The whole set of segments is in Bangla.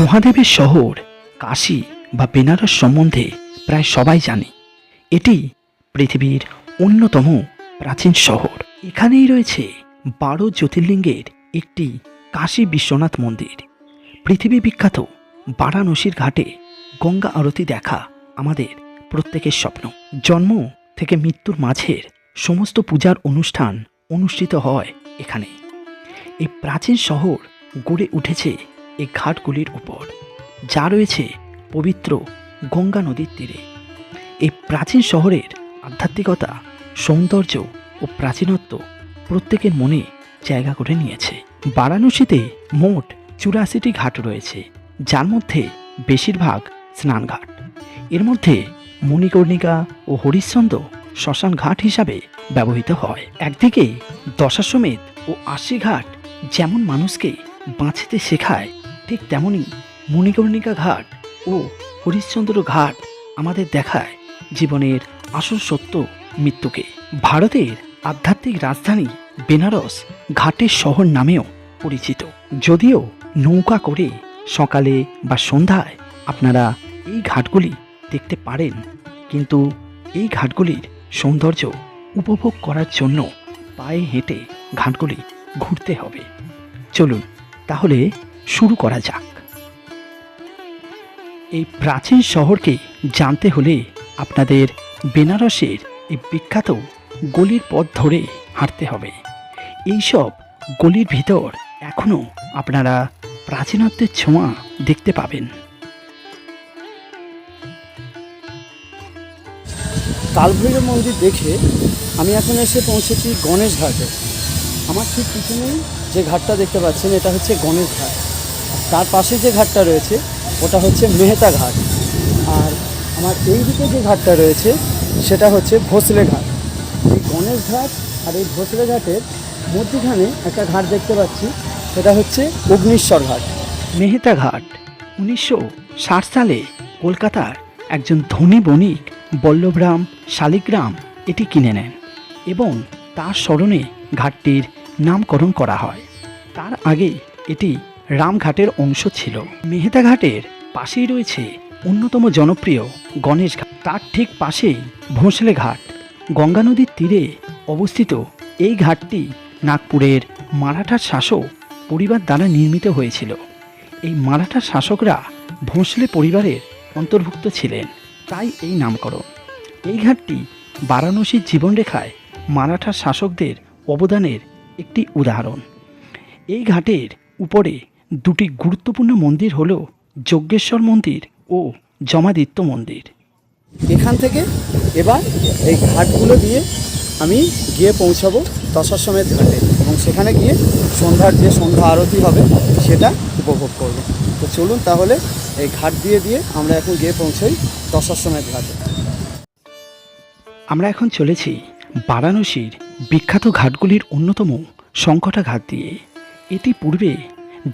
মহাদেবের শহর কাশী বা বেনারস সম্বন্ধে প্রায় সবাই জানে। এটি পৃথিবীর অন্যতম প্রাচীন শহর। এখানেই রয়েছে 12 জ্যোতির্লিঙ্গের একটি কাশী বিশ্বনাথ মন্দির। পৃথিবী বিখ্যাত বারাণসীর ঘাটে গঙ্গা আরতি দেখা আমাদের প্রত্যেকের স্বপ্ন। জন্ম থেকে মৃত্যুর মাঝের সমস্ত পূজার অনুষ্ঠান অনুষ্ঠিত হয় এখানে। এই প্রাচীন শহর গড়ে উঠেছে এই ঘাটগুলির উপর, যা রয়েছে পবিত্র গঙ্গা নদীর তীরে। এই প্রাচীন শহরের আধ্যাত্মিকতা, সৌন্দর্য ও প্রাচীনত্ব প্রত্যেকের মনে জায়গা করে নিয়েছে। বারাণসীতে মোট 84টি ঘাট রয়েছে, যার মধ্যে বেশিরভাগ স্নানঘাট। এর মধ্যে মণিকর্ণিকা ও হরিশ্চন্দ্র শ্মশান ঘাট হিসাবে ব্যবহৃত হয়। একদিকে দশাশ্বমেধ ও আশি ঘাট যেমন মানুষকে বাঁচতে শেখায়, ঠিক তেমনি মণিকর্ণিকা ঘাট ও হরিশ্চন্দ্র ঘাট আমাদের দেখায় জীবনের আসল সত্য, মৃত্যুকে। ভারতের আধ্যাত্মিক রাজধানী বেনারস ঘাটের শহর নামেও পরিচিত। যদিও নৌকা করে সকালে বা সন্ধ্যায় আপনারা এই ঘাটগুলি দেখতে পারেন, কিন্তু এই ঘাটগুলির সৌন্দর্য উপভোগ করার জন্য পায়ে হেঁটে ঘাটগুলি ঘুরতে হবে। চলুন তাহলে শুরু করা যাক। এই প্রাচীন শহরকে জানতে হলে আপনাদের বেনারসের এই বিখ্যাত গলির পথ ধরে হাঁটতে হবে। এইসব গলির ভিতর এখনও আপনারা প্রাচীনত্বের ছোঁয়া দেখতে পাবেন। কালভৈরব মন্দির দেখে আমি এখন এসে পৌঁছেছি গণেশ ঘাটে। আমার ঠিক পিছনেই যে ঘাটটা দেখতে পাচ্ছেন, এটা হচ্ছে গণেশ ঘাট। তার পাশে যে ঘাটটা রয়েছে ওটা হচ্ছে মেহতা ঘাট। আর আমার এই দিকে যে ঘাটটা রয়েছে সেটা হচ্ছে ভোসলে ঘাট। এই গণেশ ঘাট আর এই ভোসলে ঘাটের মধ্যখানে একটা ঘাট দেখতে পাচ্ছি, সেটা হচ্ছে অগ্নিশ্বর ঘাট। মেহতা ঘাট 1960 সালে কলকাতার একজন ধনী বণিক বল্লভরাম শালিগ্রাম এটি কিনে নেন এবং তার স্মরণে ঘাটটির নামকরণ করা হয়। তার আগে এটি রামঘাটের অংশ ছিল। মেহতা ঘাটের পাশেই রয়েছে অন্যতম জনপ্রিয় গণেশ ঘাট। তার ঠিক পাশেই ভোঁসলে ঘাট। গঙ্গা নদীর তীরে অবস্থিত এই ঘাটটি নাগপুরের মারাঠা শাসক পরিবার দ্বারা নির্মিত হয়েছিল। এই মারাঠা শাসকরা ভোঁসলে পরিবারের অন্তর্ভুক্ত ছিলেন, তাই এই নামকরণ। এই ঘাটটি বারাণসীর জীবনরেখায় মারাঠা শাসকদের অবদানের একটি উদাহরণ। এই ঘাটের উপরে দুটি গুরুত্বপূর্ণ মন্দির হল যজ্ঞেশ্বর মন্দির ও জমাদিত্য মন্দির। এখান থেকে এবার এই ঘাটগুলো দিয়ে আমি গিয়ে পৌঁছাবো দশাশ্বমেধ ঘাটে এবং সেখানে গিয়ে সন্ধ্যার যে সন্ধ্যা আরতি হবে সেটা উপভোগ করব। তো চলুন তাহলে এই ঘাট দিয়ে দিয়ে আমরা এখন গিয়ে পৌঁছাই দশাশ্বমেধ ঘাটে। আমরা এখন চলেছি বারাণসীর বিখ্যাত ঘাটগুলির অন্যতম শঙ্কটা ঘাট দিয়ে। এটি পূর্বে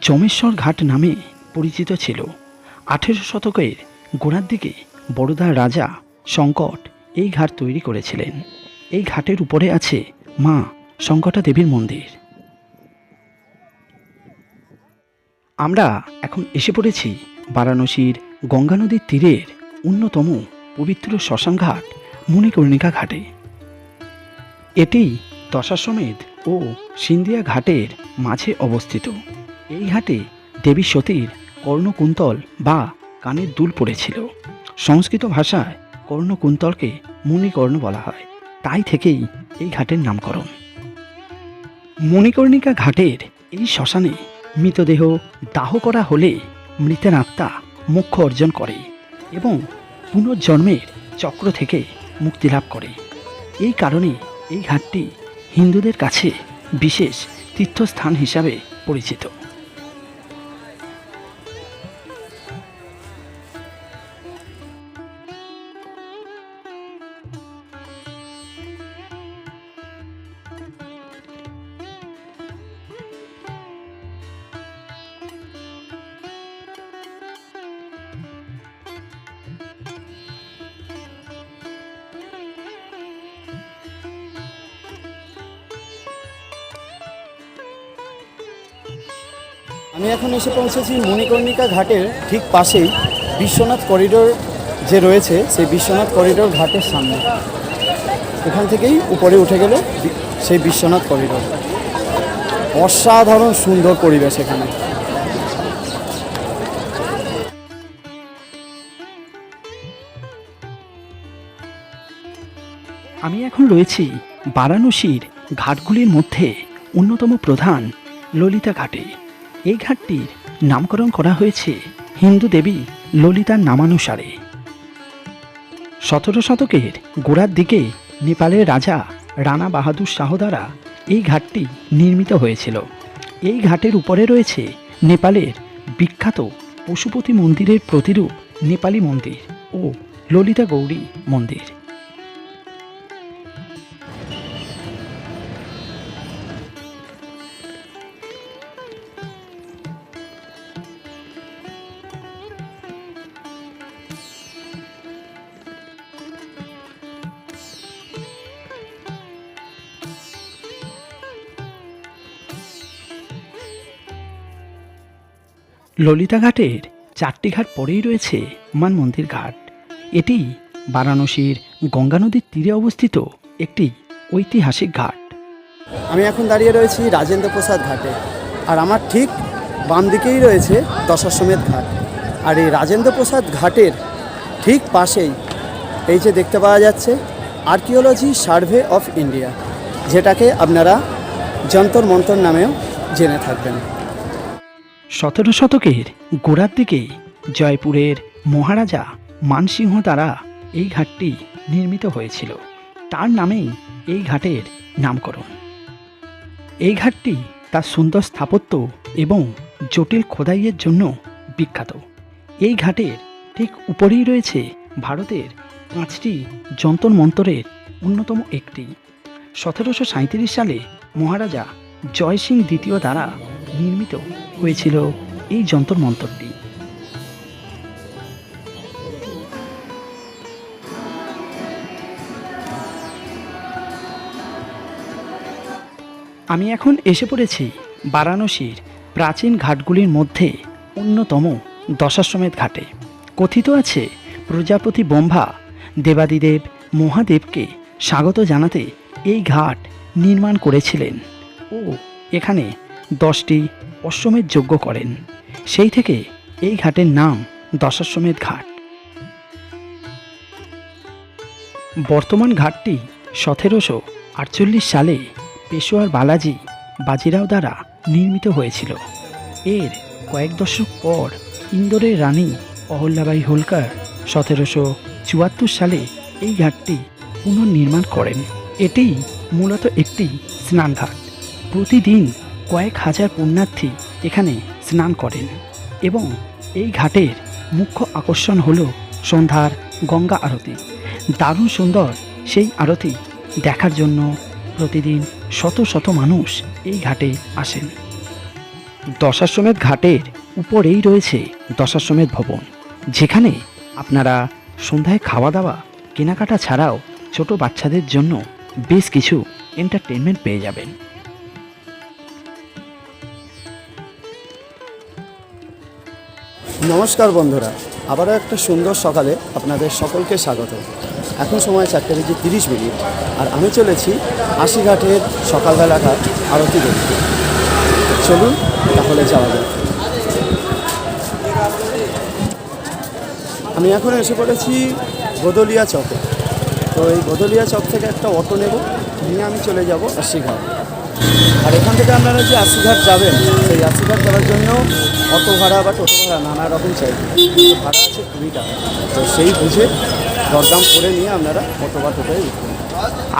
যমেশ্বর ঘাট নামে পরিচিত ছিল। 18 শতকের গোড়ার দিকে বরোদার রাজা শঙ্কট এই ঘাট তৈরি করেছিলেন। এই ঘাটের উপরে আছে মা শঙ্কটা দেবীর মন্দির। আমরা এখন এসে পড়েছি বারাণসীর গঙ্গা নদীর তীরের অন্যতম পবিত্র শ্মশানঘাট মণিকর্ণিকা ঘাটে। এটি দশাশ্বমেধ ও সিন্ধিয়া ঘাটের মাঝে অবস্থিত। এই ঘাটে দেবী সতীর কর্ণকুন্তল বা কানের দুল পড়েছিল। সংস্কৃত ভাষায় কর্ণকুন্তলকে মণিকর্ণ বলা হয়, তাই থেকেই এই ঘাটের নামকরণ। মণিকর্ণিকা ঘাটের এই শ্মশানে মৃতদেহ দাহ করা হলে মৃতের আত্মা মোক্ষ অর্জন করে এবং পুনর্জন্মের চক্র থেকে মুক্তি লাভ করে। এই কারণে এই ঘাটটি হিন্দুদের কাছে বিশেষ তীর্থস্থান হিসাবে পরিচিত। আমি এখন এসে পৌঁছেছি মণিকর্ণিকা ঘাটের ঠিক পাশেই বিশ্বনাথ করিডোর যে রয়েছে, সেই বিশ্বনাথ করিডোর ঘাটের সামনে। এখান থেকেই উপরে উঠে গেলে সেই বিশ্বনাথ করিডোর। অসাধারণ সুন্দর পরিবেশ এখানে। আমি এখন রয়েছি বারাণসীর ঘাটগুলির মধ্যে অন্যতম প্রধান ললিতা ঘাটে। এই ঘাটটির নামকরণ করা হয়েছে হিন্দু দেবী ললিতার নামানুসারে। 17 শতকের গোড়ার দিকে নেপালের রাজা রানা বাহাদুর শাহ দ্বারা এই ঘাটটি নির্মিত হয়েছিল। এই ঘাটের উপরে রয়েছে নেপালের বিখ্যাত পশুপতি মন্দিরের প্রতিরূপ নেপালি মন্দির ও ললিতা গৌরী মন্দির। ললিতা ঘাটের 4টি ঘাট পরেই রয়েছে মান মন্দির ঘাট। এটি বারাণসীর গঙ্গা নদীর তীরে অবস্থিত একটি ঐতিহাসিক ঘাট। আমি এখন দাঁড়িয়ে রয়েছি রাজেন্দ্র প্রসাদ ঘাটে, আর আমার ঠিক বাম দিকেই রয়েছে দশাশ্বমেধ ঘাট। আর এই রাজেন্দ্র প্রসাদ ঘাটের ঠিক পাশেই এই যে দেখতে পাওয়া যাচ্ছে আর্কিওলজি সার্ভে অফ ইন্ডিয়া, যেটাকে আপনারা যন্তর মন্তর নামেও জেনে থাকবেন। 17 শতকের গোড়ার দিকে জয়পুরের মহারাজা মানসিংহ দ্বারা এই ঘাটটি নির্মিত হয়েছিল। তার নামেই এই ঘাটের নামকরণ। এই ঘাটটি তার সুন্দর স্থাপত্য এবং জটিল খোদাইয়ের জন্য বিখ্যাত। এই ঘাটের ঠিক উপরেই রয়েছে ভারতের 5টি যন্তর মন্তরের অন্যতম একটি। 1737 সালে মহারাজা জয় সিং দ্বিতীয় দ্বারা নির্মিত হয়েছিল এই যন্তর মন্তরটি। আমি এখন এসে পড়েছি বারাণসীর প্রাচীন ঘাটগুলির মধ্যে অন্যতম দশাশ্বমেধ ঘাটে। কথিত আছে প্রজাপতি ব্রহ্মা দেবাদিদেব মহাদেবকে স্বাগত জানাতে এই ঘাট নির্মাণ করেছিলেন ও এখানে 10টি অশ্বমেধ যজ্ঞ করেন। সেই থেকে এই ঘাটের নাম দশাশ্বমেধ ঘাট। বর্তমান ঘাটটি 1748 সালে পেশোয়ার বালাজি বাজিরাও দ্বারা নির্মিত হয়েছিল। এর কয়েক দশক পর ইন্দোরের রানী অহল্যাবাই হোলকার 1774 সালে এই ঘাটটি পুনর্নির্মাণ করেন। এটি মূলত একটি স্নানঘাট। প্রতিদিন কয়েক হাজার পুণ্যার্থী এখানে স্নান করেন এবং এই ঘাটের মুখ্য আকর্ষণ হল সন্ধ্যার গঙ্গা আরতি। দারুণ সুন্দর সেই আরতি দেখার জন্য প্রতিদিন শত শত মানুষ এই ঘাটে আসেন। দশাশ্বমেধ ঘাটের উপরেই রয়েছে দশাশ্বমেধ ভবন, যেখানে আপনারা সন্ধ্যায় খাওয়া দাওয়া কেনাকাটা ছাড়াও ছোট বাচ্চাদের জন্য বেশ কিছু এন্টারটেনমেন্ট পেয়ে যাবেন। নমস্কার বন্ধুরা, আবারও একটা সুন্দর সকালে আপনাদের সকলকে স্বাগত। এখন সময় 4:30 আর আমি চলেছি আশিঘাটের সকালবেলাকার আরতি দেখতে। চলুন তাহলে যাওয়া যাক। আমি এখন এসে পড়েছি গোদলিয়া চকে। তো এই গোদলিয়া চক থেকে একটা অটো নেব, নিয়ে আমি চলে যাব আশিঘাট। আর এখান থেকে আপনারা যে আশিঘাট যাবেন, সেই আশিঘাট যাওয়ার জন্য অটো ভাড়া বা টোটো ভাড়া নানা রকম চাইবে। ভাড়া আছে 20 টাকা। তো সেই বুঝে দরদাম করে নিয়ে আপনারা অটো বা টোটোয় উঠবেন।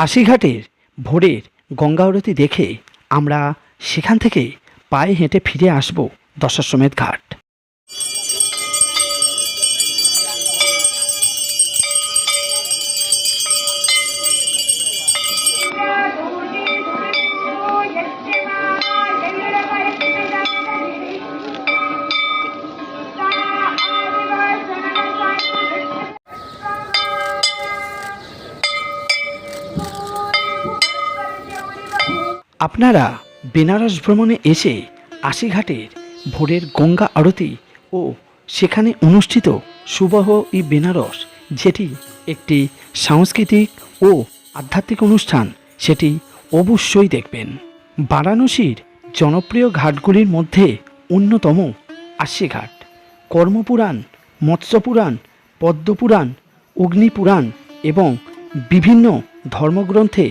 আশিঘাটের ভোরের গঙ্গা আরতি দেখে আমরা সেখান থেকে পায়ে হেঁটে ফিরে আসব দশাশ্বমেধ ঘাট। আপনারা বেনারস ভ্রমণে এসে আশিঘাটের ভোরের গঙ্গা আরতি ও সেখানে অনুষ্ঠিত সুবহ ই বেনারস, যেটি একটি সাংস্কৃতিক ও আধ্যাত্মিক অনুষ্ঠান, সেটি অবশ্যই দেখবেন। বারাণসীর জনপ্রিয় ঘাটগুলির মধ্যে অন্যতম আশি ঘাট। কর্মপুরাণ, মৎস্যপুরাণ, পদ্মপুরাণ, অগ্নিপুরাণ এবং বিভিন্ন ধর্মগ্রন্থে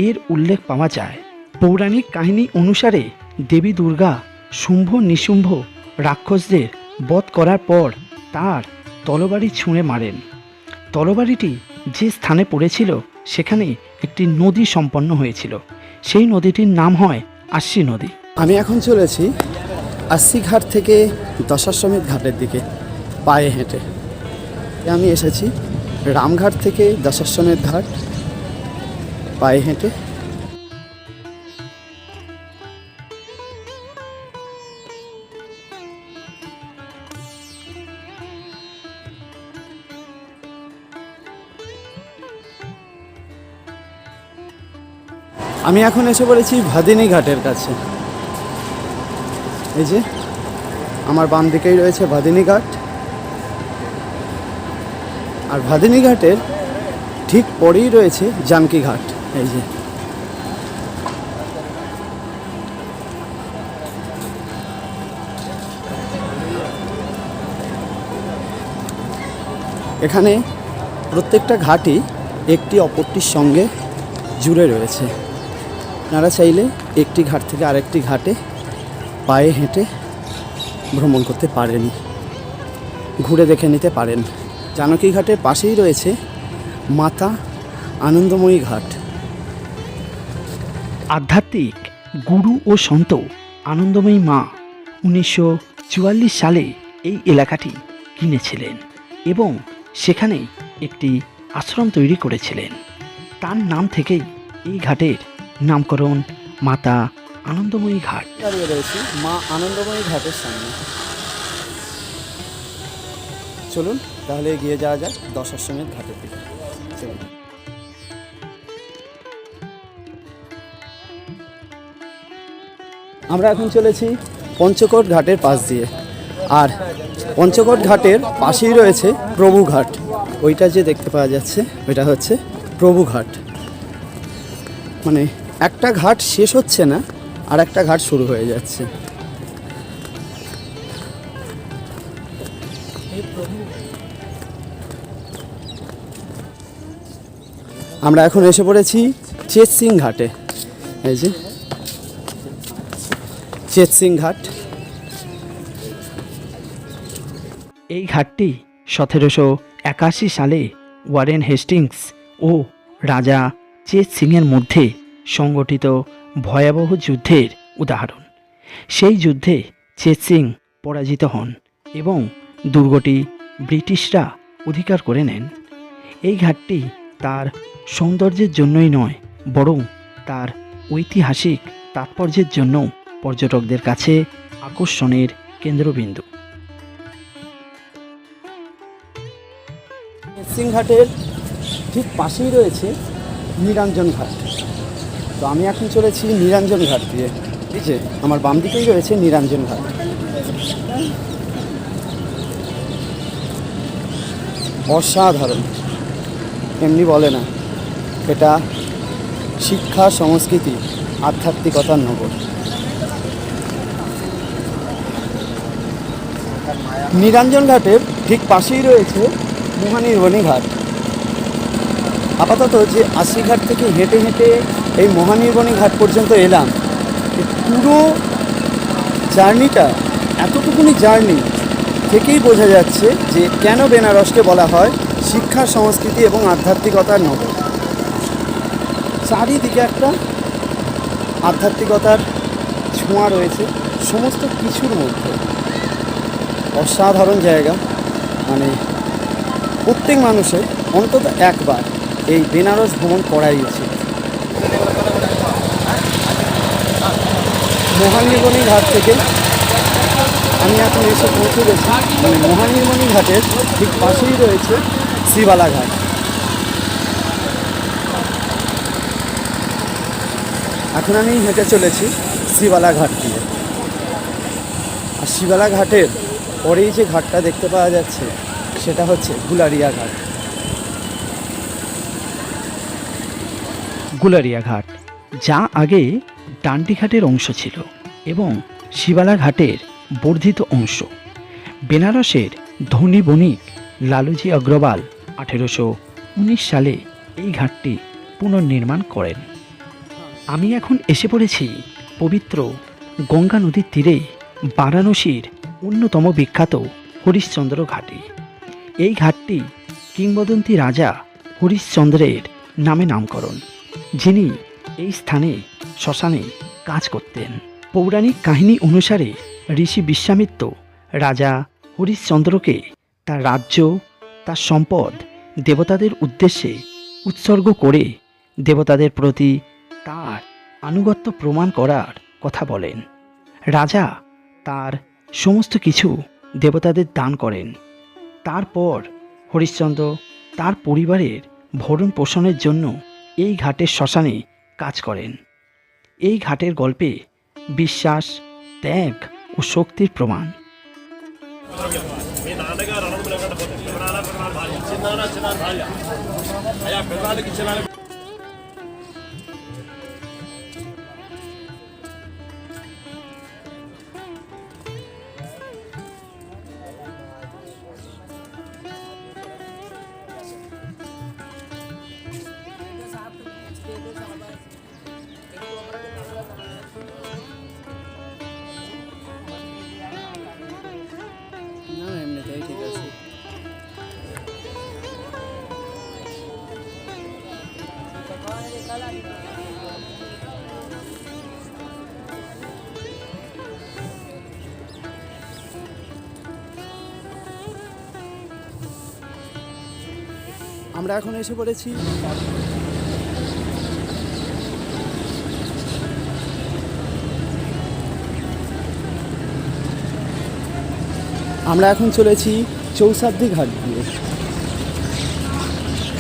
এর উল্লেখ পাওয়া যায়। পৌরাণিক কাহিনী অনুসারে দেবী দুর্গা শুম্ভ নিশুম্ভ রাক্ষসদের বধ করার পর তার তলবারি ছুঁড়ে মারেন। তলবারিটি যে স্থানে পড়েছিল সেখানে একটি নদী সম্পন্ন হয়েছিল। সেই নদীটির নাম হয় আশি নদী। আমি এখন চলেছি আশি ঘাট থেকে দশাশ্বমেধ ঘাটের দিকে পায়ে হেঁটে। আমি এসেছি রামঘাট থেকে দশাশ্বমেধ ঘাট পায়ে হেঁটে। আমি এখন এসে পড়েছি ভাদিনী ঘাটের কাছে। এই যে আমার বাম দিকেই রয়েছে ভাদিনী ঘাট, আর ভাদিনী ঘাটের ঠিক পরেই রয়েছে জানকী ঘাট। এই যে এখানে প্রত্যেকটা ঘাটই একটি অপরটির সঙ্গে জুড়ে রয়েছে। আপনারা চাইলে একটি ঘাট থেকে আরেকটি ঘাটে পায়ে হেঁটে ভ্রমণ করতে পারেন, ঘুরে দেখে নিতে পারেন। জানকী ঘাটের পাশেই রয়েছে মাতা আনন্দময়ী ঘাট। আধ্যাত্মিক গুরু ও সন্ত আনন্দময়ী মা 1944 সালে এই এলাকাটি কিনেছিলেন এবং সেখানে একটি আশ্রম তৈরি করেছিলেন। তার নাম থেকেই এই ঘাটের নামকরণ মাতা আনন্দময়ী ঘাট। দাঁড়িয়ে রয়েছি মা আনন্দময়ী ঘাটের সামনে। চলুন তাহলে এগিয়ে যাওয়া যাক দশাশ্বমেধ ঘাটের দিকে। চলুন। আমরা এখন চলেছি পঞ্চকোট ঘাটের পাশ দিয়ে, আর পঞ্চকোট ঘাটের পাশেই রয়েছে প্রভু ঘাট। ওইটা যে দেখতে পাওয়া যাচ্ছে ওইটা হচ্ছে প্রভু ঘাট। মানে একটা ঘাট শেষ হচ্ছে না আর একটা ঘাট শুরু হয়ে যাচ্ছে। আমরা এখন এসে পড়েছি চেতসিং ঘাটে। এই যে চেতসিং ঘাট। এই ঘাটটি 1781 সালে ওয়ারেন হেস্টিংস ও রাজা চেত সিংয়ের মধ্যে সংগঠিত ভয়াবহ যুদ্ধের উদাহরণ। সেই যুদ্ধে চেত সিং পরাজিত হন এবং দুর্গটি ব্রিটিশরা অধিকার করে নেন। এই ঘাটটি তার সৌন্দর্যের জন্যই নয়, বরং তার ঐতিহাসিক তাৎপর্যের জন্য পর্যটকদের কাছে আকর্ষণের কেন্দ্রবিন্দু। চেতসিং ঘাটের ঠিক পাশেই রয়েছে নিরঞ্জন ঘাট। তো আমি এখন চলেছি নিরঞ্জন ঘাট দিয়ে। এই যে আমার বাম দিকেই রয়েছে নিরঞ্জন ঘাট। অসাধারণ, এমনি বলে না, এটা শিক্ষা, সংস্কৃতি, আধ্যাত্মিকতার নগর। নিরঞ্জন ঘাটের ঠিক পাশেই রয়েছে মহানির্বাণী ঘাট। আপাতত যে আশি ঘাট থেকে হেঁটে হেঁটে এই মহানির্বাণী ঘাট পর্যন্ত এলাম, এই পুরো জার্নিটা, এতটুকুনি জার্নি থেকেই বোঝা যাচ্ছে যে কেন বেনারসকে বলা হয় শিক্ষা, সংস্কৃতি এবং আধ্যাত্মিকতার নগর। চারিদিকে একটা আধ্যাত্মিকতার ছোঁয়া রয়েছে সমস্ত কিছুর মধ্যে। অসাধারণ জায়গা। মানে প্রত্যেক মানুষের অন্তত একবার এই বেনারস ভ্রমণ করাই উচিত। মহানির্বাণী ঘাট থেকে আমি এখন এসে পৌঁছে গেছি। মানে মহানির্বাণী ঘাটের ঠিক পাশেই রয়েছে শ্রীবালা ঘাট। এখন আমি হেঁটে চলেছি শ্রীবালা ঘাট দিয়ে। আর শিবালা ঘাটের পরেই যে ঘাটটা দেখতে পাওয়া যাচ্ছে সেটা হচ্ছে গুলারিয়া ঘাট। গুলারিয়া ঘাট, যা আগে ডান্ডিঘাটের অংশ ছিল এবং শিবালা ঘাটের বর্ধিত অংশ। বেনারসের ধনী বণিক লালুজি অগ্রওয়াল 1819 সালে এই ঘাটটি পুনর্নির্মাণ করেন। আমি এখন এসে পড়েছি পবিত্র গঙ্গা নদীর তীরে বারাণসীর অন্যতম বিখ্যাত হরিশ্চন্দ্র ঘাটে। এই ঘাটটি কিংবদন্তি রাজা হরিশ্চন্দ্রের নামে নামকরণ, যিনি এই স্থানে শ্মশানে কাজ করতেন। পৌরাণিক কাহিনী অনুসারে ঋষি বিশ্বামিত্র রাজা হরিশ্চন্দ্রকে তার রাজ্য, তার সম্পদ দেবতাদের উদ্দেশ্যে উৎসর্গ করে দেবতাদের প্রতি তার আনুগত্য প্রমাণ করার কথা বলেন। রাজা তার সমস্ত কিছু দেবতাদের দান করেন। তারপর হরিশ্চন্দ্র তার পরিবারের ভরণ পোষণের জন্য এই ঘাটের শ্মশানে কাজ করেন। এই ঘাটের গল্পে বিশ্বাস, ত্যাগ ও শক্তির প্রমাণ। না, এমনিতেই ঠিক আছে। আমরা এখন এসে পড়েছি আমরা এখন চলেছি চৌসাদ্দি ঘাট দিয়ে।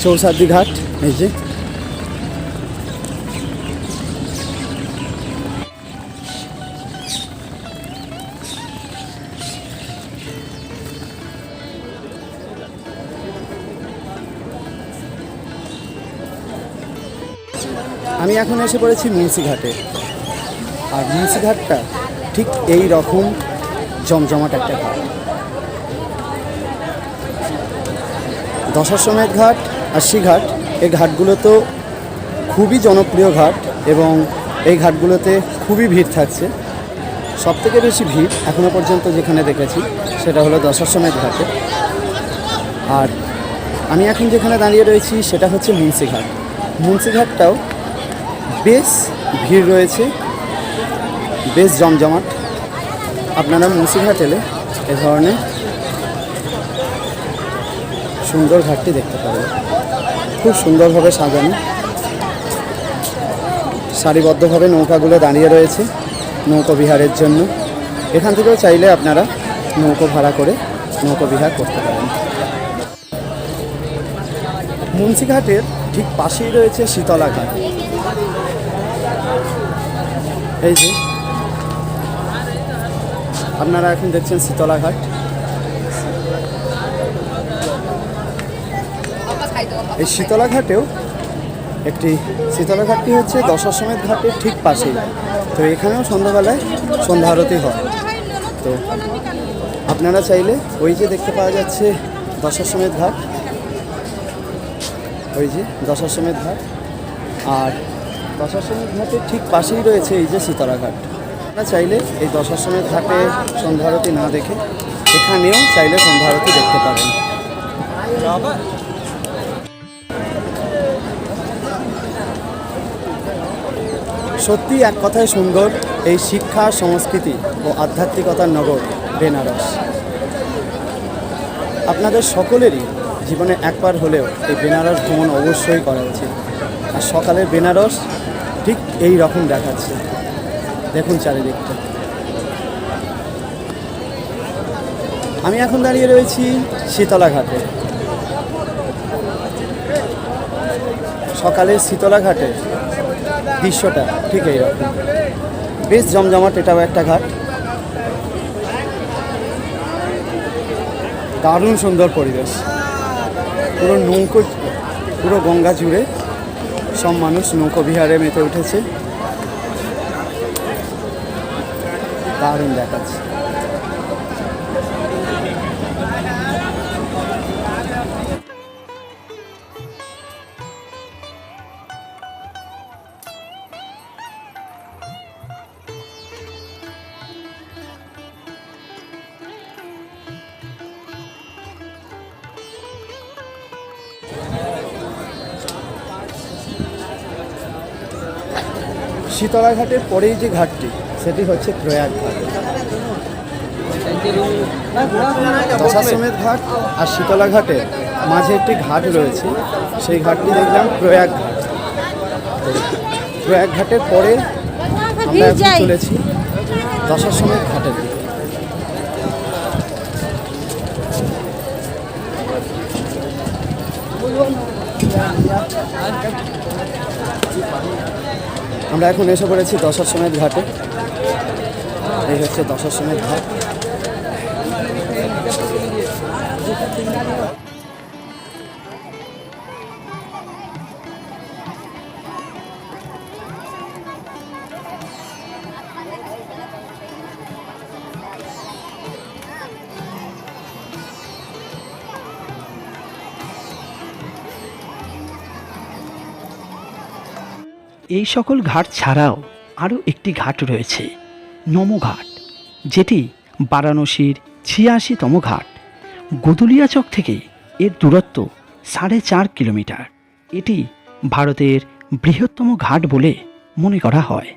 চৌসাদ্দি ঘাট এই যে, আমি এখন এসে পড়েছি মুন্সি ঘাটে। আর মুন্সি ঘাটটা ঠিক এই রকম জমজমাট একটা ঘাট। দশাশ্বমেধ ঘাট আর ঘাট, এই ঘাটগুলো তো খুবই জনপ্রিয় ঘাট এবং এই ঘাটগুলোতে খুবই ভিড় থাকছে। সবথেকে বেশি ভিড় এখনও পর্যন্ত যেখানে দেখেছি সেটা হলো দশাশ্বমেধ ঘাটে। আর আমি এখন যেখানে দাঁড়িয়ে রয়েছি সেটা হচ্ছে মুন্সি ঘাট। মুন্সি ঘাটটাও বেশ ভিড় রয়েছে, বেশ জমজমাট। আপনারা মুন্সি ঘাট এলে এ ধরনের সুন্দর ঘাটটি দেখতে পাবেন। খুব সুন্দরভাবে সাজানো, সারিবদ্ধভাবে নৌকাগুলো দাঁড়িয়ে রয়েছে নৌকো বিহারের জন্য। এখান থেকেও চাইলে আপনারা নৌকো ভাড়া করে নৌকো বিহার করতে পারেন। মুন্সি ঘাটের ঠিক পাশেই রয়েছে শীতলা ঘাট। এই যে আপনারা এখন দেখছেন শীতলা ঘাট। এই শীতলা ঘাটেও শীতলা ঘাটটি হচ্ছে দশাশ্বমেধ ঘাটের ঠিক পাশেই। তো এখানেও সন্ধ্যাবেলায় সন্ধ্যা আরতি হয়। তো আপনারা চাইলে ওই যে দেখতে পাওয়া যাচ্ছে দশাশ্বমেধ ঘাট, ওই যে দশাশ্বমেধ ঘাট, আর দশাশ্বমেধ ঘাটের ঠিক পাশেই রয়েছে এই যে শীতলা ঘাট। আপনারা চাইলে এই দশাশ্বমেধ ঘাটে সন্ধ্যা আরতি না দেখে এখানেও চাইলে সন্ধ্যা আরতি দেখতে পারেন। সত্যি এক কথায় সুন্দর এই শিক্ষা, সংস্কৃতি ও আধ্যাত্মিকতার নগর বেনারস। আপনাদের সকলেরই জীবনে একবার হলেও এই বেনারস ভ্রমণ অবশ্যই করা উচিত। আর সকালের বেনারস ঠিক এই রকম দেখাচ্ছে, দেখুন চারিদিকটা। আমি এখন দাঁড়িয়ে রয়েছি শীতলা ঘাটে। সকালের শীতলা ঘাটে দৃশ্যটা ঠিক এইরকম, বেশ জমজমাট। এটাও একটা ঘাট। দারুণ সুন্দর পরিবেশ, পুরো নৌকো, পুরো গঙ্গা জুড়ে সব মানুষ নৌকো বিহারে মেতে উঠেছে, দারুণ দেখাচ্ছে। শীতলা ঘাটের পরেই যে ঘাটটি সেটি হচ্ছে প্রয়াগ ঘাট। দশাশ্বমেধ ঘাট আর শীতলা ঘাটের মাঝে একটি ঘাট রয়েছে, সেই ঘাটটি দেখলাম প্রয়াগ ঘাট। প্রয়াগ ঘাটের পরে আমরা এখন চলেছি দশাশ্বমেধ ঘাটের দিকে। আমরা এখন এসে পড়েছি দশাশ্বমেধ ঘাটে। এই হচ্ছে দশাশ্বমেধ ঘাট। এই সকল ঘাট ছাড়াও আরও একটি ঘাট রয়েছে, নমঘাট, যেটি বারাণসীর ৮৬তম ঘাট। গদুলিয়াচক থেকে এর দূরত্ব ৪.৫ কিলোমিটার। এটি ভারতের বৃহত্তম ঘাট বলে মনে করা হয়।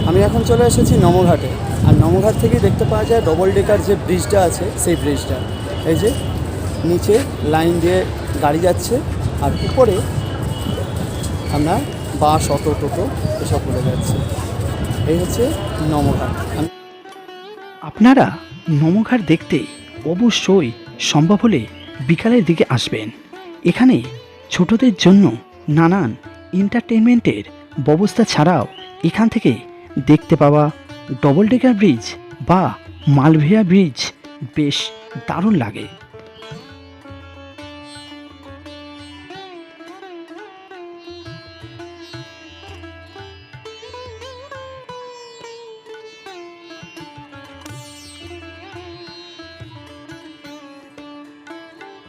আমি এখন চলে এসেছি নমঘাটে, আর নমঘাট থেকেই দেখতে পাওয়া যায় ডবল ডেকার যে ব্রিজটা আছে সেই ব্রিজটা। এই যে নিচে লাইন দিয়ে গাড়ি যাচ্ছে, আর উপরে আপনার বাস, অটো, টোটো এসব পড়ে যাচ্ছে। এই হচ্ছে নমঘাট। আপনারা নমঘাট দেখতে অবশ্যই সম্ভব হলে বিকালের দিকে আসবেন। এখানে ছোটদের জন্য নানান এন্টারটেনমেন্টের ব্যবস্থা ছাড়াও এখান থেকে দেখতে পাওয়া ডবল ডেকার ব্রিজ বা মালভিয়া ব্রিজ বেশ দারুণ লাগে।